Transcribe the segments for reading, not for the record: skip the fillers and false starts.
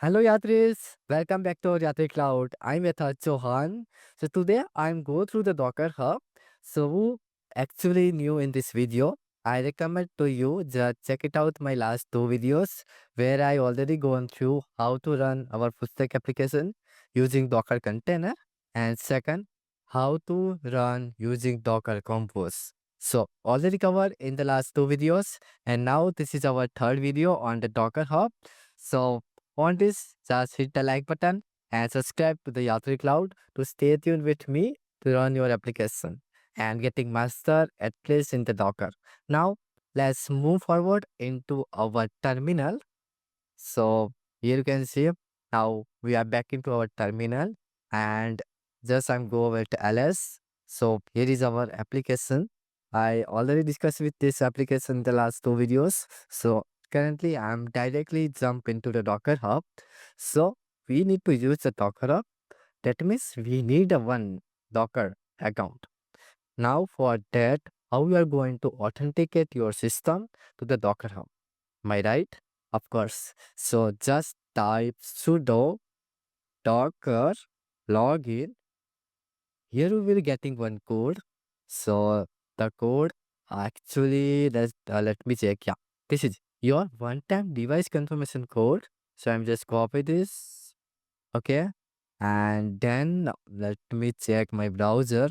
Hello Yatris, welcome back to our Yatri Cloud. I'm Yatharth Chauhan. So today I'm go through the Docker Hub. So actually new in this video, I recommend to you just check it out my last two videos where I already gone through how to run our full stack application using Docker container and second how to run using Docker Compose. So already covered in the last two videos and now this is our third video on the Docker Hub. So on this, just hit the like button and subscribe to the Yatri Cloud to stay tuned with me to run your application and getting master at least in the Docker. Now, let's move forward into our terminal. So here you can see now we are back into our terminal and just I'm go with ls. So here is our application. I already discussed with this application in the last two videos. So currently I'm directly jump into the Docker Hub. So we need to use the Docker Hub. That means we need a one Docker account. Now for that, how you are going to authenticate your system to the Docker Hub? Am I right? Of course. So just type sudo docker login. Here we will getting one code. So the code actually let me check. Yeah, this is your one-time device confirmation code. So I'm just copy this. Okay, and then let me check my browser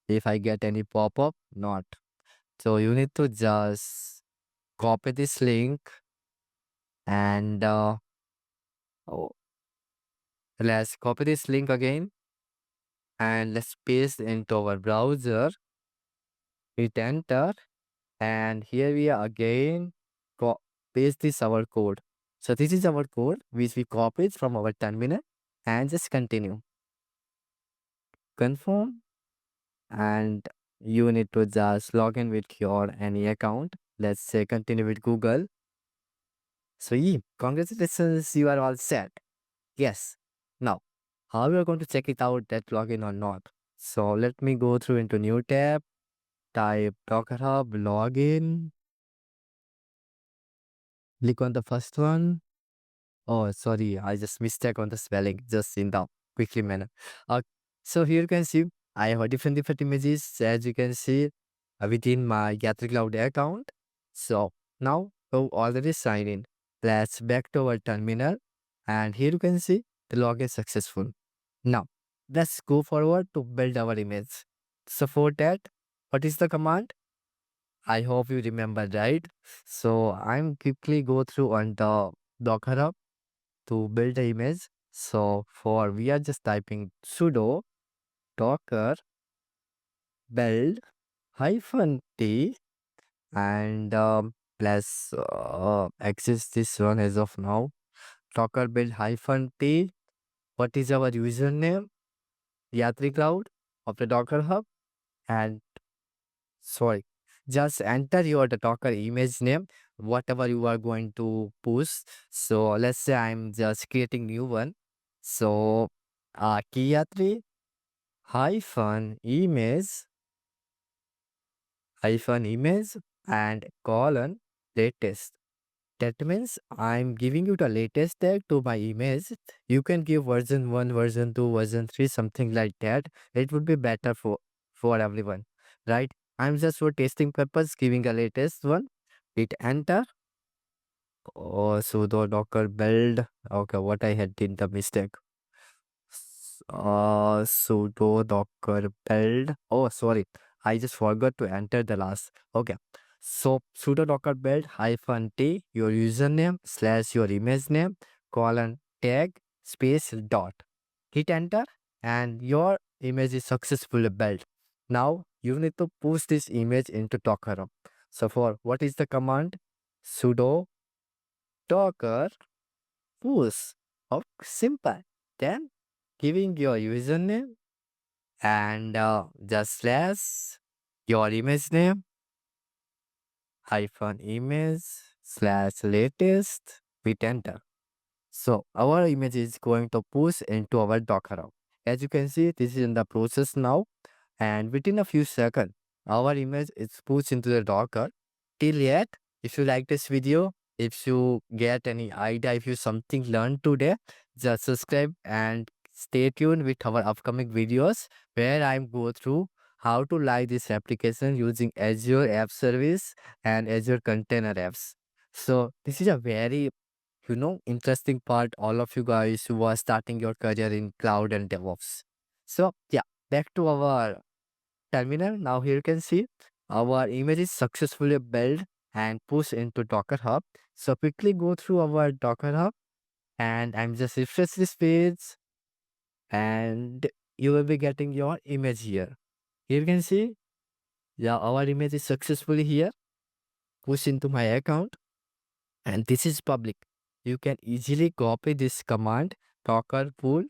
if I get any pop-up. Not. So you need to just copy this link and oh, let's copy this link again and let's paste into our browser. Hit enter and here we are again paste this our code. So this is our code which we copied from our terminal and just continue. Confirm and you need to just log in with your any account. Let's say continue with Google. So yeah, congratulations, you are all set. Yes. Now, how we are going to check it out that login or not? So let me go through into new tab, type Docker Hub, login, click on the first one. Oh, sorry, I just mistake on the spelling, just in the quickly manner. Uh, so here you can see I have a different images as you can see within my Yatri Cloud account. So now we already signed in. Let's back to our terminal and here you can see the login successful. Now let's go forward to build our image. So for that, what is the command? I hope you remember, right? So I'm quickly go through on the Docker Hub to build the image. So for we are just typing sudo docker build hyphen t and let's access this one as of now. Docker build hyphen t. What is our username? Yatri Cloud of the Docker Hub and sorry, just enter your the Docker image name, whatever you are going to push. So let's say I'm just creating new one. So Yatri hyphen image and colon latest. That means I'm giving you the latest tag to my image. You can give version 1, version 2, version 3, something like that. It would be better for everyone, right? I'm just for testing purpose giving the latest one. Hit enter. Oh, sudo docker build. Okay, what I had did the mistake. Sudo docker build. Oh, sorry. I just forgot to enter the last. Okay. So sudo docker build hyphen t, your username slash your image name, colon tag space dot. Hit enter and your image is successfully built. Now you need to push this image into Docker. So for what is the command? Sudo docker push. Oh, simple. Then giving your username and just slash your image name hyphen image slash latest with enter. So our image is going to push into our Docker hub. As you can see, this is in the process now and within a few seconds, our image is pushed into the Docker. Till yet, if you like this video, If you get any idea, if you something learned today, just subscribe and stay tuned with our upcoming videos where I'm go through how to live this application using Azure App Service and Azure Container Apps. So this is a very interesting part, all of you guys who are starting your career in cloud and DevOps. So yeah, back to our terminal. Now here you can see our image is successfully built and pushed into Docker Hub. So quickly go through our Docker Hub and I'm just refresh this page and you will be getting your image here. Here you can see, yeah, our image is successfully here, pushed into my account, and this is public. You can easily copy this command, Docker pull,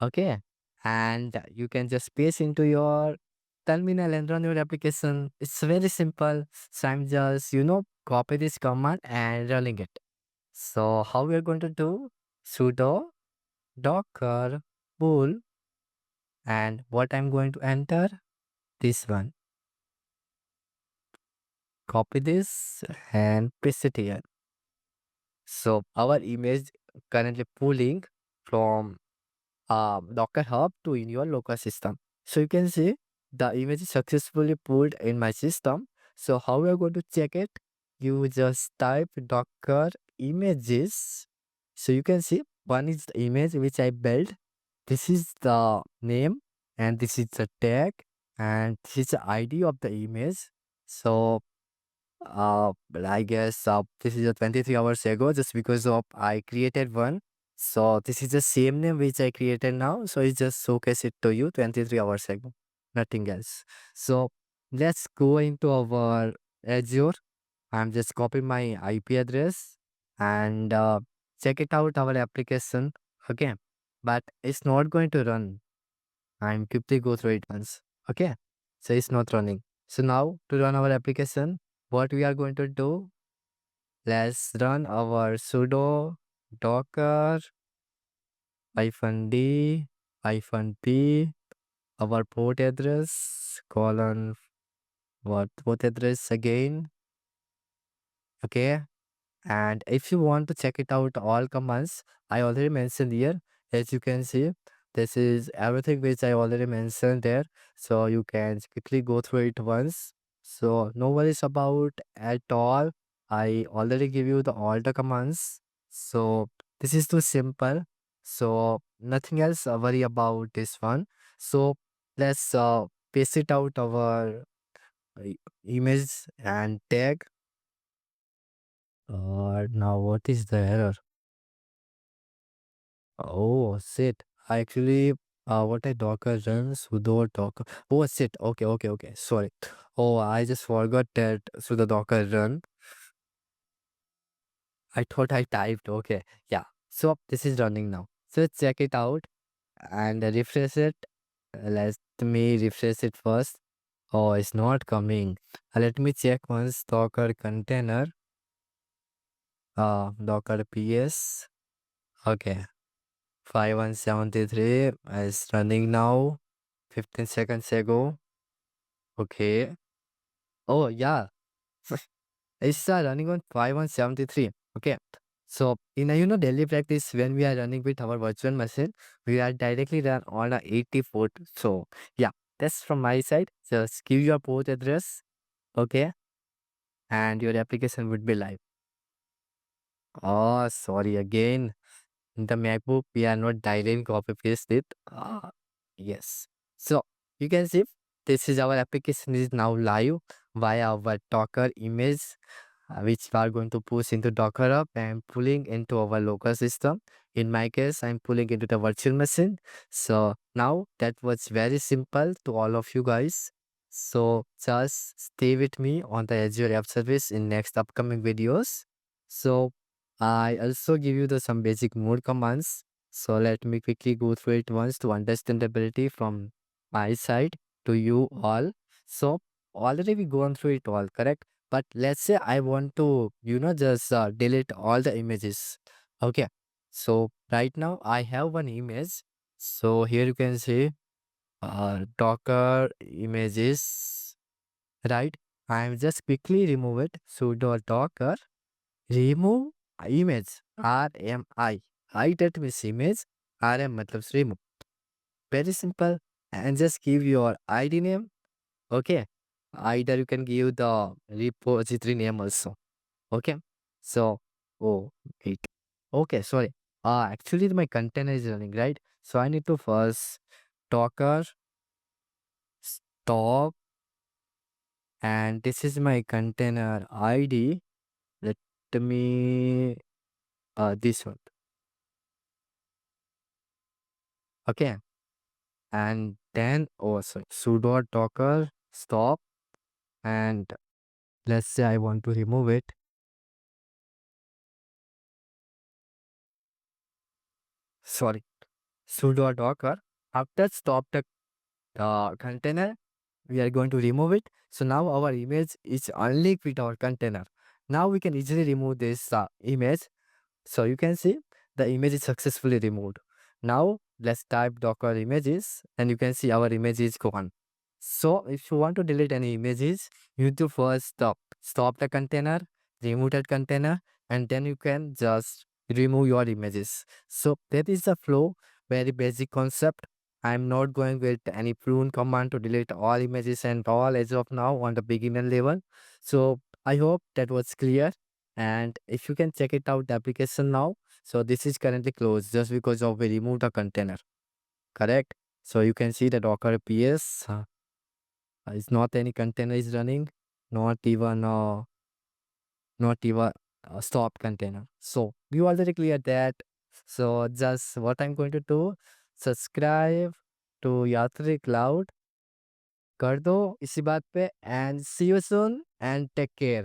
okay, and you can just paste into your terminal and run your application. It's very simple. So I'm just copy this command and running it. So how we are going to do? Sudo docker pull, and what I'm going to enter, this one, copy this and paste it here. So our image currently pulling from Docker Hub to in your local system. So you can see the image is successfully pulled in my system. So how we are going to check it? You just type Docker images. So you can see one is the image which I built. This is the name and this is the tag and this is the ID of the image. So but I guess this is a 23 hours ago just because of I created one. So this is the same name which I created now. So it just showcase it to you 23 hours ago. Nothing else. So let's go into our Azure. I'm just copying my IP address and check it out our application. Okay. But it's not going to run. I'm quickly go through it once. Okay. So it's not running. So now to run our application, what we are going to do, let's run our sudo docker -d -p, our port address colon what port address again. Okay. And if you want to check it out, all commands I already mentioned here, as you can see, this is everything which I already mentioned there. So you can quickly go through it once. So no worries about at all. I already give you the all the commands. So this is too simple. So nothing else worry about this one. So let's paste it out our image and tag. Now what is the error? Oh shit. I actually what I Docker run sudo docker. Oh shit. Okay. Sorry. Oh, I just forgot that sudo docker run. I thought I typed. Okay. Yeah. So this is running now. So check it out and refresh it. Let me refresh it first. Oh, it's not coming. Let me check once Docker container. Docker PS. Okay. 5173 is running now. 15 seconds ago. Okay. Oh, yeah. It's running on 5173. Okay. So, in a daily practice, when we are running with our virtual machine, we are directly run on a 80 port. So, yeah, that's from my side. Just give your port address. Okay. And your application would be live. Oh, sorry again. In the MacBook, we are not directly copy paste it. Yes. So you can see this is our application is now live via our Docker image, which we are going to push into Docker up and pulling into our local system. In my case, I'm pulling into the virtual machine. So now that was very simple to all of you guys. So just stay with me on the Azure App Service in next upcoming videos. So I also give you the some basic more commands. So let me quickly go through it once to understandability from my side to you all. So already we gone through it all, correct? But let's say I want to, just delete all the images. Okay. So right now I have one image. So here you can see Docker images, right? I'm just quickly remove it. Sudo docker remove image, RMI. I that means image, RM मतलब remove. Very simple. And just give your ID name. Okay. Either you can give the repository name also. Okay. So, oh, wait. Okay, sorry. Actually, my container is running, right? So I need to first Docker stop, and this is my container ID. Let me this one. Okay, and then oh sorry, sudo docker stop, and let's say I want to remove it. Sorry, sudo docker. After stop the container, we are going to remove it. So now our image is only with our container. Now we can easily remove this image. So you can see the image is successfully removed. Now let's type docker images and you can see our image is gone. So if you want to delete any images, you need to first stop the container, remove that container, and then you can just remove your images. So that is the flow, very basic concept. I'm not going with any prune command to delete all images and all as of now on the beginner level. So I hope that was clear. And if you can check it out the application now, so this is currently closed just because of we removed the container, correct? So you can see the docker ps is not any container is running, not even stop container. So you already clear that. So just what I'm going to do, subscribe to Yatri Cloud कर दो इसी बात पे, and see you soon and take care.